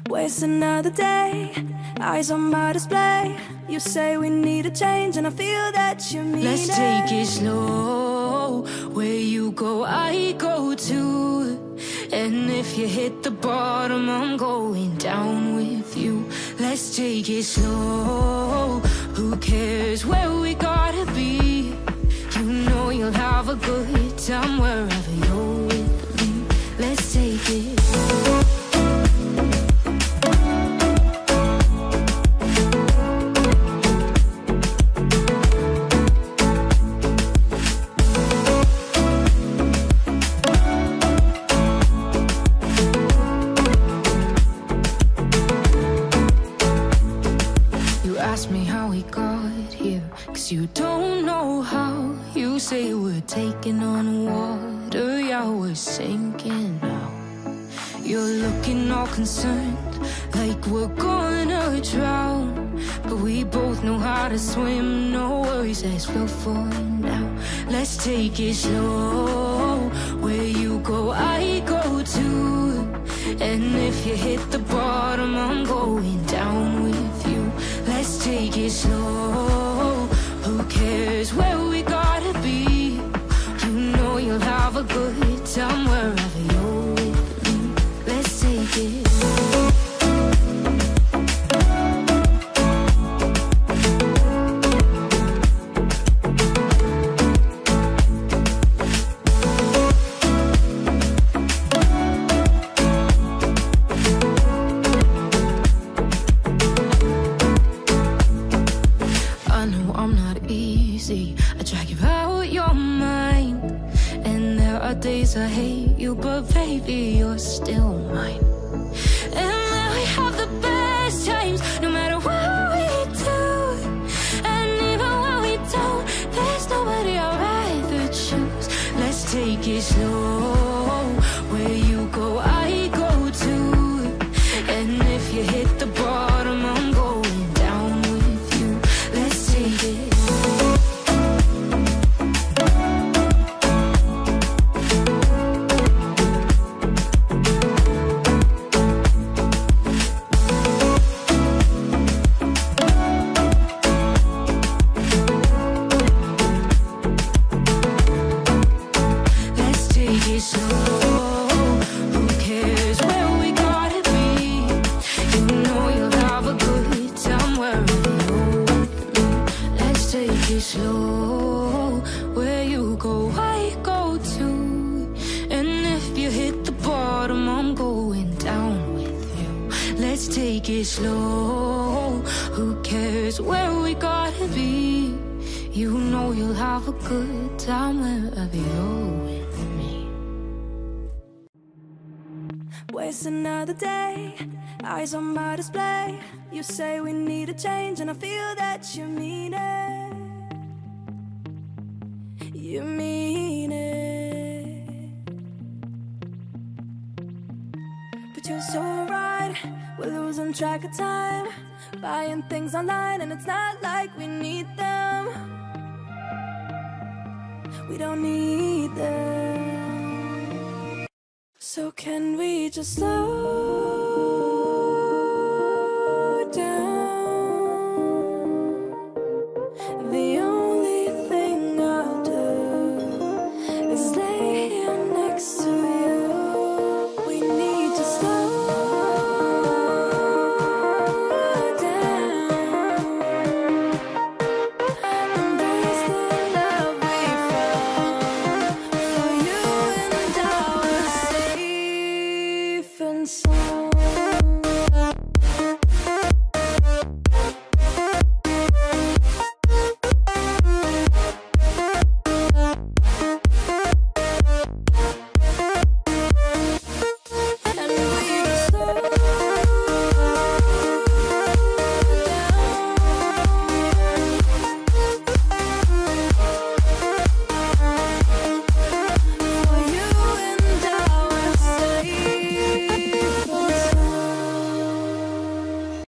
Waste another day, eyes on my display. You say we need a change and I feel that you mean it. Let's take it slow. Where you go, I go too. And if you hit the bottom, I'm going down with you. Let's take it slow. Who cares where we gotta be? You know you'll have a good time wherever you're with me. Let's take it slow. Ask me how we got here, 'cause you don't know how. You say we're taking on water, yeah, we're sinking now. You're looking all concerned, like we're gonna drown. But we both know how to swim, no worries, let's flow for now. Let's take it slow. Where you go, I go too. And if you hit the bottom, I'm going down with you. Let's take it slow. Who cares where we gotta be? You know you'll have a good time wherever you're with me. Let's take it slow. I drag you out your mind, and there are days I hate you, but baby, you're still mine. And then we have the best times, no matter what we do. And even when we don't, there's nobody I'd rather choose. Let's take it slow. Where you go, I go too. And if you hit the bottom, I'm going down with you. Let's take it slow. Slow, where you go, I go too. And if you hit the bottom, I'm going down with you. Let's take it slow. Who cares where we gotta be? You know you'll have a good time wherever you're with me. Waste another day, eyes on my display. You say we need a change and I feel that you mean it. You mean it. But you're so right, we're losing track of time, buying things online and it's not like we need them. We don't need them. So can we just slow